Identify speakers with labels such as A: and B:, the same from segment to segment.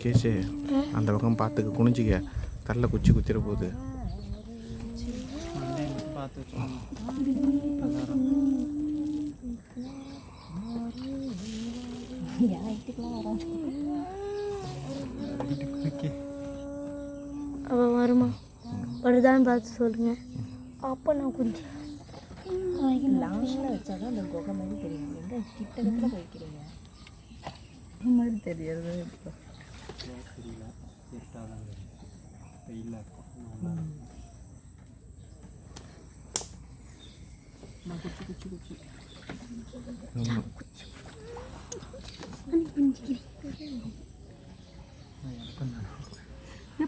A: Cash அந்த பக்கம் பார்த்துக்க, குனிஞ்சிக்க, தள்ள குச்சி குத்திர போகுது.
B: அவள் வருமா வருதான்னு பார்த்து சொல்லுங்க. அப்போ நான் கொஞ்சம்
C: லாங்கில் வச்சாதான் அந்த குகை மாதிரி தெரியும். எங்கே கிட்ட வைக்கிறீங்க மாதிரி தெரியறது இப்போ தெரியல. வெயிலாக இருக்கும். குச்சி குச்சி குச்சி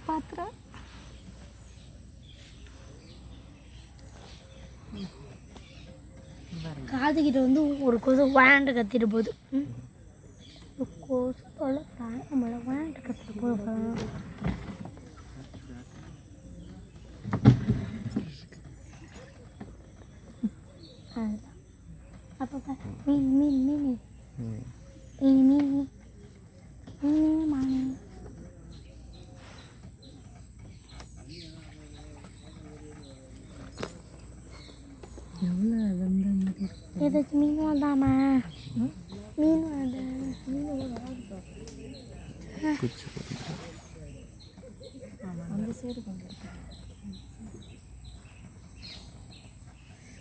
C: பாத்திரா
B: காதுகிட்ட வந்து ஒரு கொசு வேண்ட கத்திட்டு போகுது. கொசு போல நம்மள வேண்ட கத்திட்டு போகுது. அப்போ மீன் மீன் மீன் மீன் மீன் மீன் மாமி
C: எவ்வளோ வெந்த மாதிரி
B: ஏதாச்சும் மீன் வந்தாமா? மீன் வந்து
C: அந்த சைடு கொண்டு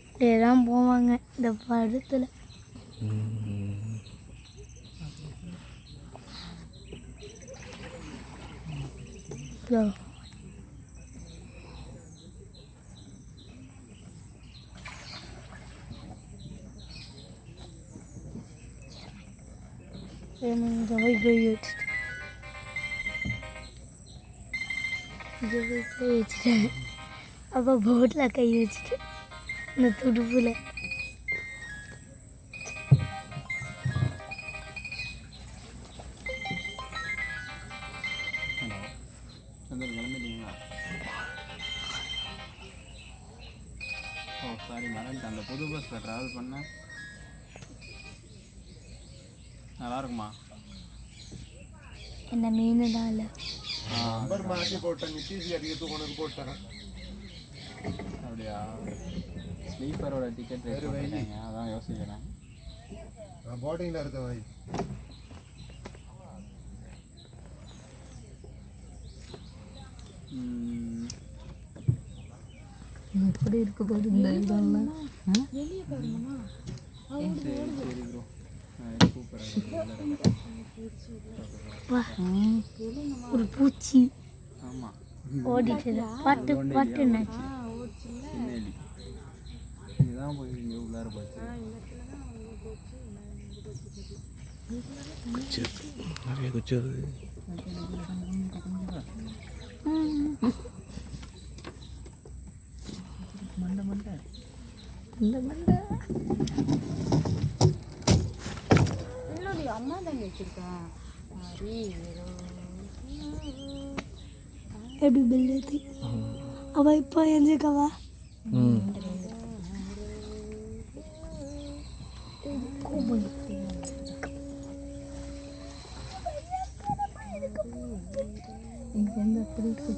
B: இப்படியே தான் போவாங்க இந்த படத்தில். வச்சுட்டேன். அப்போ போட்டில் கை வச்சுட்டேன் இந்த துடுப்பில்.
D: ஓ சாரி, மறந்துட்டேன். அந்த புது பஸ்ஸில் ட்ராவல் பண்ண நல்லா இருக்குமா?
B: என்ன மீன் தான் இல்லை.
D: அப்படியா? ஸ்லீப்பரோட டிக்கெட் ரேட் வைங்க, அதான் யோசிக்கிறேன்.
E: போட்டிங்கில் இருக்க வை.
C: எப்படி இருக்க போது இந்த இதெல்லாம்
D: சரி சரி ப்ரோ,
B: ஒரு பூச்சி
D: ஆமாம்
B: ஓடிட்டு பட்டு பட்டு நச்சு.
D: சின்னேலி இதுதான் போய் இங்கே உள்ளார போச்சு.
A: குச்சி நிறைய குச்சி வருது.
C: மண்டை மண்டை இந்த மண்டை
F: என்னுடைய அம்மா தான் வச்சிருக்கேன்.
B: எப்படி பில்லுத்தி அவள் இப்போ எஞ்சிக்கவா?
C: எந்த ஃப்ரூட்ஸு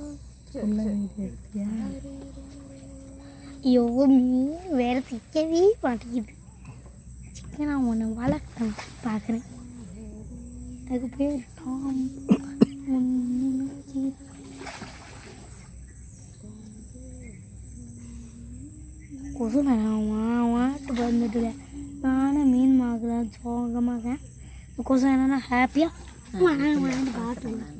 B: ஐயோ மீன் வேற சிக்கவே மாட்டேங்குது. சிக்கன் நான் ஒன்று வளர்க்கணும் பார்க்குறேன். அதுக்கு பேர் டாம். கொசு வேணாம் வாட்டு வந்துட்டு நானும் மீன் மாக்குறேன் சோகமாக. கொசு என்னன்னா ஹாப்பியாக வாங்கிட்டு பார்த்துக்கலாம்.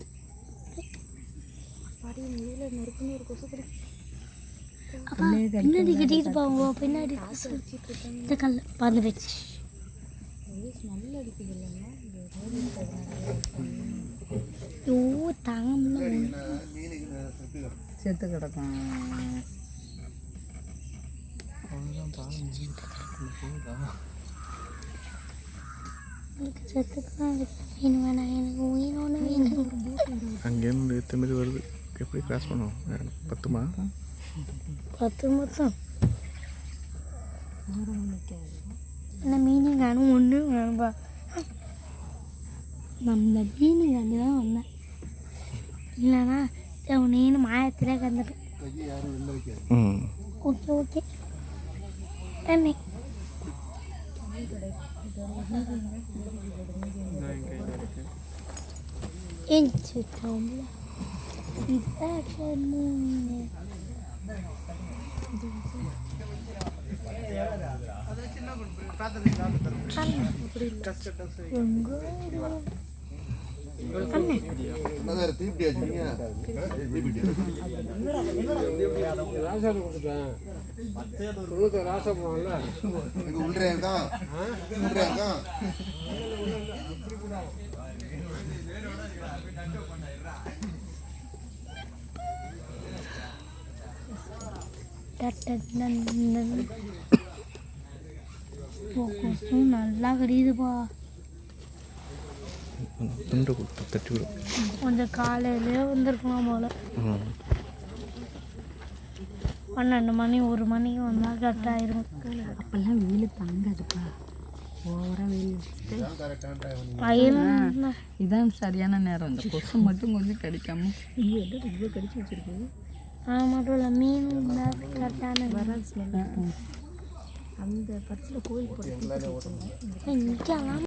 B: அப்பா பின்னாடி கட்டிக்கிட்டு போவோம். பின்னாடி இந்த கல் பறந்து போச்சு. ஐயோ தாங்க
C: செத்து கிடக்கும்.
B: எனக்கு செத்துக்கலாம் மீன் வேணாம். எனக்கு மீன் ஒன்று வேணும்.
A: அங்கேருந்து எத்தனை வருது, எப்படி கிராஸ் பண்ணுவோம்? 10மா?
B: 10 மொத்தம்
C: காரம் நிற்காது.
B: அந்த மீனிங் நானும் ஒன்று வேணும்பா. நம்ம மீனிங் வந்து தான் வந்தேன், இல்லைனா నేను மாயத்திலே கந்துட்டேன்.
E: கையை யாரும் வெளில வைக்காது.
A: ம்
B: ஓகே ஓகே என்ன எஞ்சிட்டோம்ல இதுதான்
E: என்னதான் தீப்பிட்டி வச்சுக்கீங்க? தீப்பிட்டி இங்க உள்றேங்கா உள்றேங்கா
B: நல்லா கடியுதுப்பா.
A: துண்டு கொடுத்து தட்டி விடு.
B: கொஞ்சம் காலையிலே வந்திருக்கலாம் போல.
A: ம்
B: 12 மணி 1 மணிக்கு வந்தால் கரெக்டாகிடும்.
C: அப்போல்லாம் வெயில் தாங்காதுப்பா, ஓவராக வெயில் வச்சுட்டு.
E: கரெக்டான டைம்.
B: வயலும்
C: இதான் சரியான நேரம். இந்த கொசு மட்டும் கொஞ்சம் கடிக்காம ஐயோ எல்லாம் ரொம்ப கடிச்சு வச்சிருக்கு.
B: அது மட்டும் இல்லை, மீன் இருந்தால் கரெக்டான
C: வராது ஸ்மெல். அந்த படத்தில் கோயில் போட்டு
B: இங்கெல்லாம்